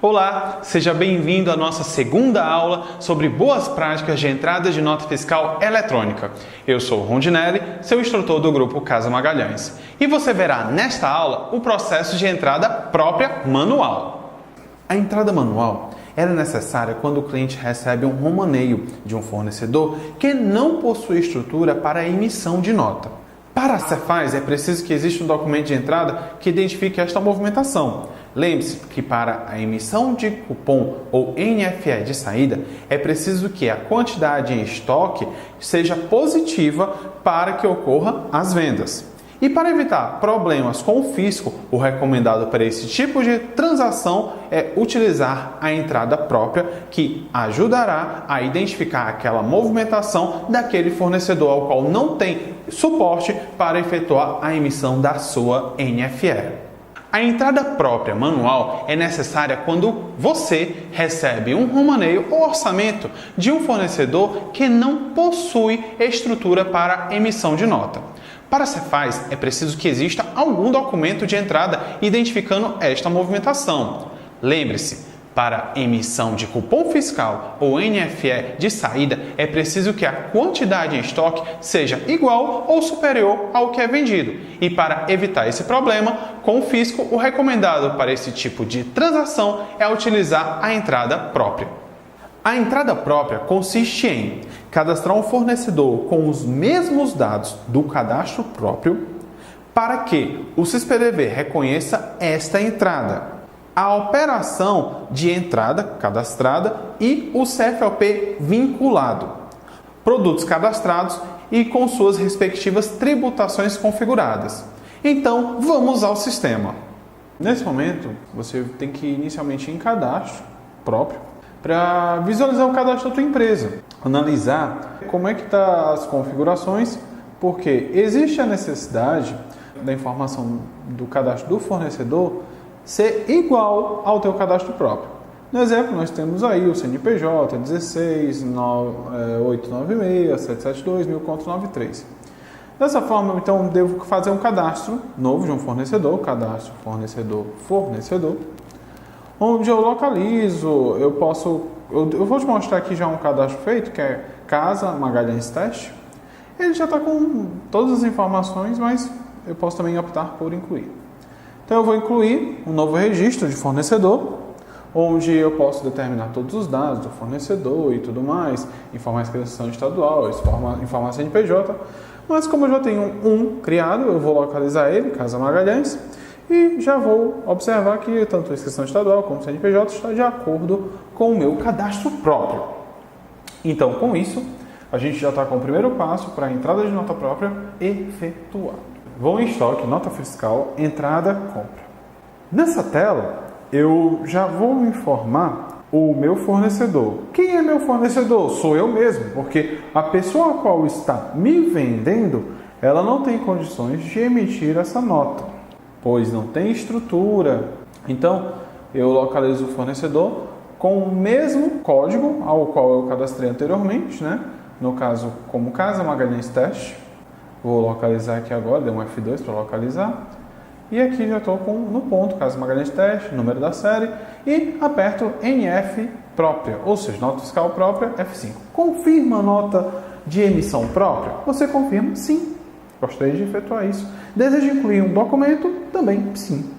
Olá, seja bem-vindo à nossa segunda aula sobre boas práticas de entrada de nota fiscal eletrônica. Eu sou o Rondinelli, seu instrutor do grupo Casa Magalhães, e você verá nesta aula o processo de entrada própria manual. A entrada manual era necessária quando o cliente recebe um romaneio de um fornecedor que não possui estrutura para a emissão de nota. Para a Cefaz, é preciso que exista um documento de entrada que identifique esta movimentação. Lembre-se que para a emissão de cupom ou NFE de saída, é preciso que a quantidade em estoque seja positiva para que ocorra as vendas. E para evitar problemas com o fisco, o recomendado para esse tipo de transação é utilizar a entrada própria, que ajudará a identificar aquela movimentação daquele fornecedor ao qual não tem suporte para efetuar a emissão da sua NFE. A entrada própria manual é necessária quando você recebe um romaneio ou orçamento de um fornecedor que não possui estrutura para emissão de nota. Para a Cefaz, é preciso que exista algum documento de entrada identificando esta movimentação. Lembre-se, para emissão de cupom fiscal ou NFE de saída, é preciso que a quantidade em estoque seja igual ou superior ao que é vendido. E para evitar esse problema com o fisco, o recomendado para esse tipo de transação é utilizar a entrada própria. A entrada própria consiste em cadastrar um fornecedor com os mesmos dados do cadastro próprio para que o SISPDV reconheça esta entrada, a operação de entrada cadastrada e o CFOP vinculado, produtos cadastrados e com suas respectivas tributações configuradas. Então, vamos ao sistema. Nesse momento, você tem que ir inicialmente em cadastro próprio para visualizar o cadastro da tua empresa, analisar como é que estão as configurações, porque existe a necessidade da informação do cadastro do fornecedor ser igual ao teu cadastro próprio. No exemplo, nós temos aí o CNPJ 16.896.772.1000.93. Dessa forma, então, devo fazer um cadastro novo de um fornecedor, cadastro fornecedor, onde eu localizo, eu vou te mostrar aqui já um cadastro feito, que é Casa Magalhães Teste. Ele já está com todas as informações, mas eu posso também optar por incluir. Então eu vou incluir um novo registro de fornecedor, onde eu posso determinar todos os dados do fornecedor e tudo mais, informar a inscrição estadual, informar a CNPJ, mas como eu já tenho um criado, eu vou localizar ele, Casa Magalhães, e já vou observar que tanto a inscrição estadual como o CNPJ está de acordo com o meu cadastro próprio. Então, com isso, a gente já está com o primeiro passo para a entrada de nota própria efetuada. Vou em estoque, nota fiscal, entrada, compra. Nessa tela, eu já vou informar o meu fornecedor. Quem é meu fornecedor? Sou eu mesmo, porque a pessoa a qual está me vendendo, ela não tem condições de emitir essa nota, pois não tem estrutura. Então, eu localizo o fornecedor com o mesmo código ao qual eu cadastrei anteriormente, né? No caso, como Casa Magalhães Teste. Vou localizar aqui agora, dei um F2 para localizar. E aqui já estou no ponto, Casa Magalhães Teste, número da série. E aperto NF própria, ou seja, nota fiscal própria, F5. Confirma a nota de emissão própria? Você confirma? Sim. Gostaria de efetuar isso. Deseja incluir um documento? Também sim.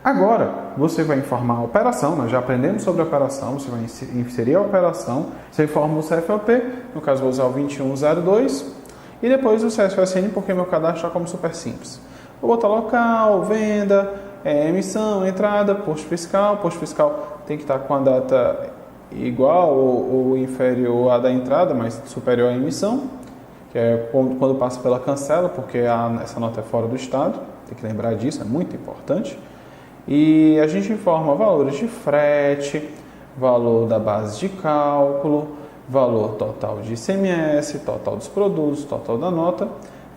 Agora, você vai informar a operação, nós já aprendemos sobre a operação, você vai inserir a operação, você informa o CFOP, no caso vou usar o 2102, e depois o CSFSN, porque meu cadastro está como super simples. Vou botar local, venda, emissão, entrada, posto fiscal. Posto fiscal tem que estar com a data igual ou inferior à da entrada, mas superior à emissão, que é quando passa pela cancela, porque essa nota é fora do estado. Tem que lembrar disso, é muito importante. E a gente informa valores de frete, valor da base de cálculo, valor total de ICMS, total dos produtos, total da nota,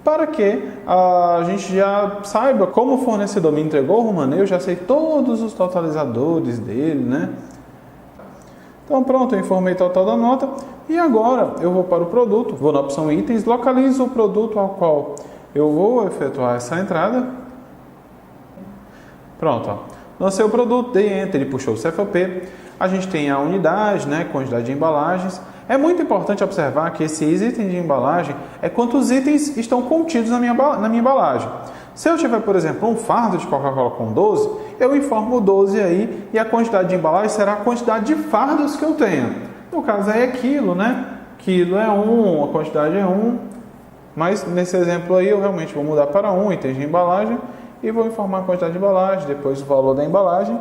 para que a gente já saiba como o fornecedor me entregou o romaneio, eu já sei todos os totalizadores dele, né? Então pronto, eu informei total da nota e agora eu vou para o produto, vou na opção itens, localizo o produto ao qual eu vou efetuar essa entrada. Pronto, ó. lancei o produto, dei Enter, ele puxou o CFOP. A gente tem a unidade, né, quantidade de embalagens. É muito importante observar que esses itens de embalagem é quantos itens estão contidos na minha embalagem. Se eu tiver, por exemplo, um fardo de Coca-Cola com 12, eu informo 12 aí e a quantidade de embalagem será a quantidade de fardos que eu tenho. No caso aí é quilo, né? Quilo é 1, a quantidade é 1. Mas nesse exemplo aí eu realmente vou mudar para 1 itens de embalagem e vou informar a quantidade de embalagem, depois o valor da embalagem.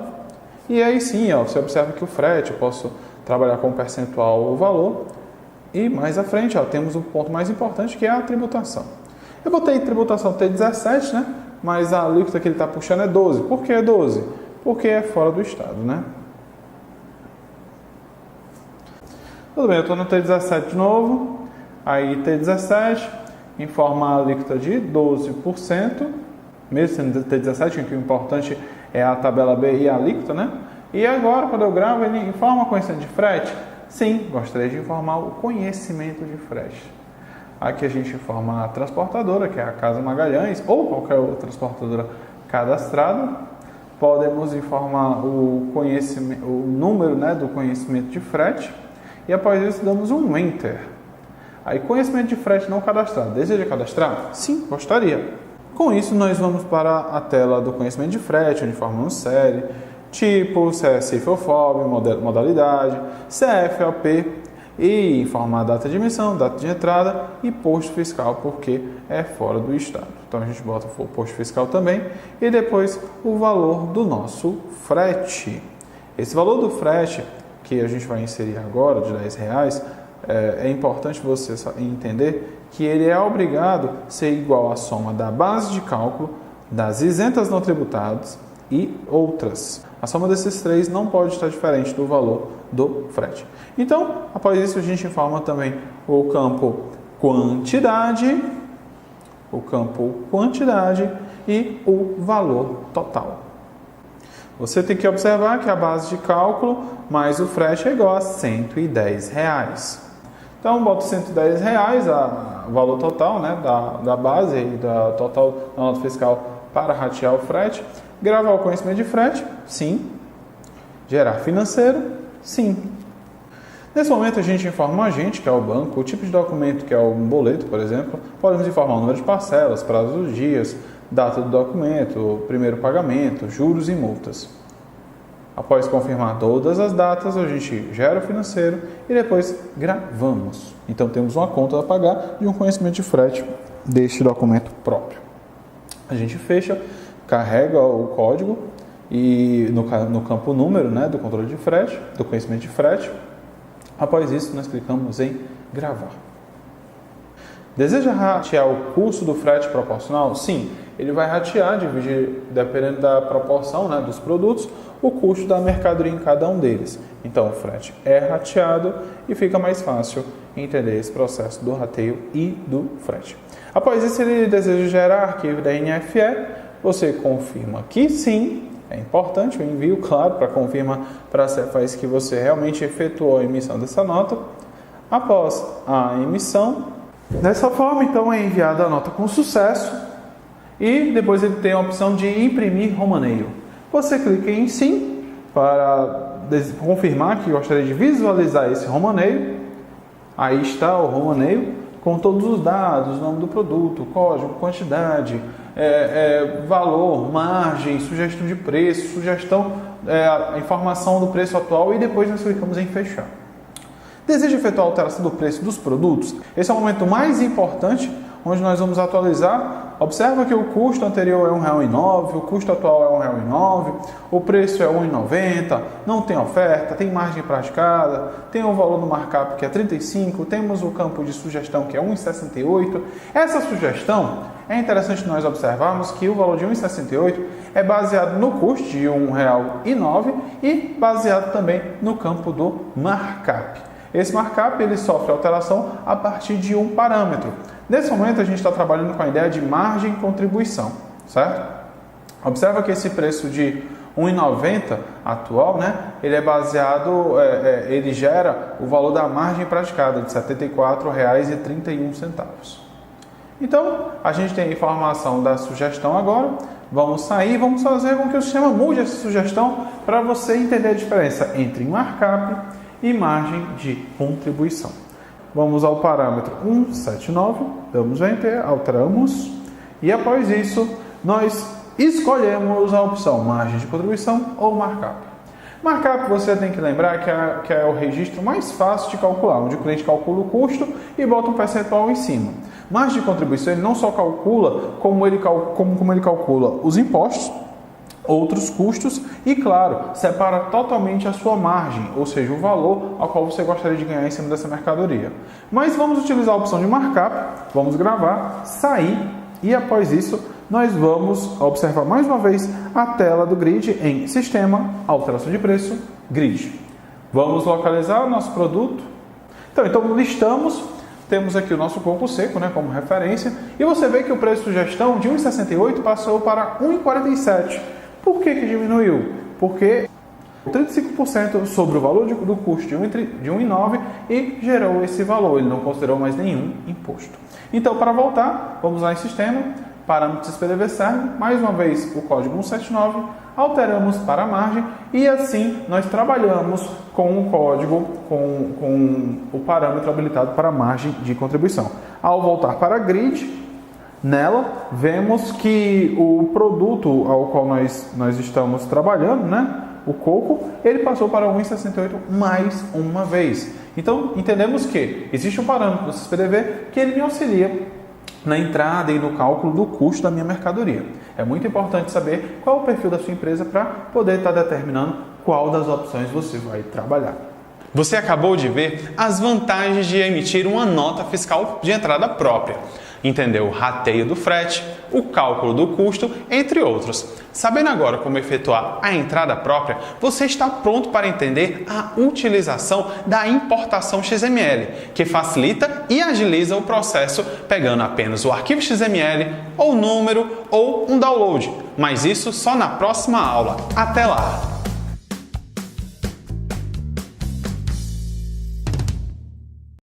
E aí sim, ó, você observa que o frete eu posso trabalhar com percentual ou valor. E mais à frente, ó, temos o ponto mais importante que é a tributação. Eu botei tributação T17, né? Mas a alíquota que ele está puxando é 12. Por que é 12? Porque é fora do estado, né? Tudo bem, eu estou no T17 de novo. Aí T17 informa a alíquota de 12%. Mesmo sendo T17, que o importante é a tabela B e a alíquota, né? E agora, quando eu gravo, ele informa o conhecimento de frete? Sim, gostaria de informar o conhecimento de frete. Aqui a gente informa a transportadora, que é a Casa Magalhães, ou qualquer outra transportadora cadastrada. Podemos informar o número, né, do conhecimento de frete. E após isso, damos um Enter. Aí, conhecimento de frete não cadastrado. Deseja cadastrar? Sim, gostaria. Com isso, nós vamos para a tela do conhecimento de frete, onde informamos série, tipo, CFOFOB, modalidade, CFOP, e informar a data de emissão, data de entrada e posto fiscal, porque é fora do estado. Então a gente bota o posto fiscal também e depois o valor do nosso frete. Esse valor do frete que a gente vai inserir agora, de R$10, é importante você entender que ele é obrigado a ser igual à soma da base de cálculo, das isentas não tributadas e outras. A soma desses três não pode estar diferente do valor do frete. Então, após isso, a gente informa também o campo quantidade e o valor total. Você tem que observar que a base de cálculo mais o frete é igual a R$110. Então, boto R$110, o valor total, né, da base e da total da nota fiscal para ratear o frete. Gravar o conhecimento de frete? Sim. Gerar financeiro? Sim. Nesse momento, a gente informa o agente, que é o banco, o tipo de documento, que é um boleto, por exemplo. Podemos informar o número de parcelas, prazo dos dias, data do documento, primeiro pagamento, juros e multas. Após confirmar todas as datas, a gente gera o financeiro e depois gravamos. Então, temos uma conta a pagar e um conhecimento de frete deste documento próprio. A gente fecha, carrega o código e no campo número, né, do controle de frete, do conhecimento de frete. Após isso, nós clicamos em gravar. Deseja ratear o custo do frete proporcional? Sim, ele vai ratear, dividir, dependendo da proporção, né, dos produtos, o custo da mercadoria em cada um deles. Então, o frete é rateado e fica mais fácil entender esse processo do rateio e do frete. Após isso, ele deseja gerar arquivo da NFE. Você confirma que sim, é importante o envio, claro, para confirmar para a Cefaz que você realmente efetuou a emissão dessa nota. Após a emissão, dessa forma, então, é enviada a nota com sucesso e depois ele tem a opção de imprimir romaneio. Você clica em sim para confirmar que gostaria de visualizar esse romaneio. Aí está o romaneio com todos os dados, nome do produto, código, quantidade, valor, margem, sugestão de preço, a informação do preço atual e depois nós clicamos em fechar. Deseja efetuar a alteração do preço dos produtos? Esse é o momento mais importante, onde nós vamos atualizar. Observa que o custo anterior é R$1,09, o custo atual é R$1,09, o preço é R$1,90, não tem oferta, tem margem praticada, tem o valor do markup que é 35, temos o campo de sugestão que é R$1,68. Essa sugestão, é interessante nós observarmos que o valor de R$1,68 é baseado no custo de R$1,09 e baseado também no campo do markup. Esse markup ele sofre alteração a partir de um parâmetro. Nesse momento a gente está trabalhando com a ideia de margem contribuição, certo? Observa que esse preço de R$1,90 atual, né, ele é baseado, ele gera o valor da margem praticada de R$ 74,31. Então, a gente tem a informação da sugestão agora, vamos sair, vamos fazer com que o sistema mude essa sugestão para você entender a diferença entre markup e margem de contribuição. Vamos ao parâmetro 179, damos Enter, alteramos e após isso nós escolhemos a opção margem de contribuição ou markup. Markup você tem que lembrar que é o registro mais fácil de calcular, onde o cliente calcula o custo e bota um percentual em cima. Margem de contribuição ele não só calcula como ele calcula os impostos, outros custos e, claro, separa totalmente a sua margem, ou seja, o valor ao qual você gostaria de ganhar em cima dessa mercadoria. Mas vamos utilizar a opção de markup, vamos gravar, sair e após isso nós vamos observar mais uma vez a tela do grid em Sistema, Alteração de Preço, Grid. Vamos localizar o nosso produto. Então listamos, temos aqui o nosso coco seco, né, como referência, e você vê que o preço de sugestão de R$ 1,68 passou para R$ 1,47. Por que diminuiu? Porque 35% sobre o valor do custo de 1,9 e gerou esse valor, ele não considerou mais nenhum imposto. Então, para voltar, vamos lá em Sistema, Parâmetros PDV Serve, mais uma vez o código 179, alteramos para a margem e assim nós trabalhamos com o código, com o parâmetro habilitado para a margem de contribuição. Ao voltar para a Grid, nela vemos que o produto ao qual nós estamos trabalhando, né, o coco, ele passou para 1,68 mais uma vez. Então, entendemos que existe um parâmetro do SysPDV que ele me auxilia na entrada e no cálculo do custo da minha mercadoria. É muito importante saber qual é o perfil da sua empresa para poder estar determinando qual das opções você vai trabalhar. Você acabou de ver as vantagens de emitir uma nota fiscal de entrada própria. Entendeu o rateio do frete, o cálculo do custo, entre outros. Sabendo agora como efetuar a entrada própria, você está pronto para entender a utilização da importação XML, que facilita e agiliza o processo pegando apenas o arquivo XML, ou número, ou um download. Mas isso só na próxima aula. Até lá!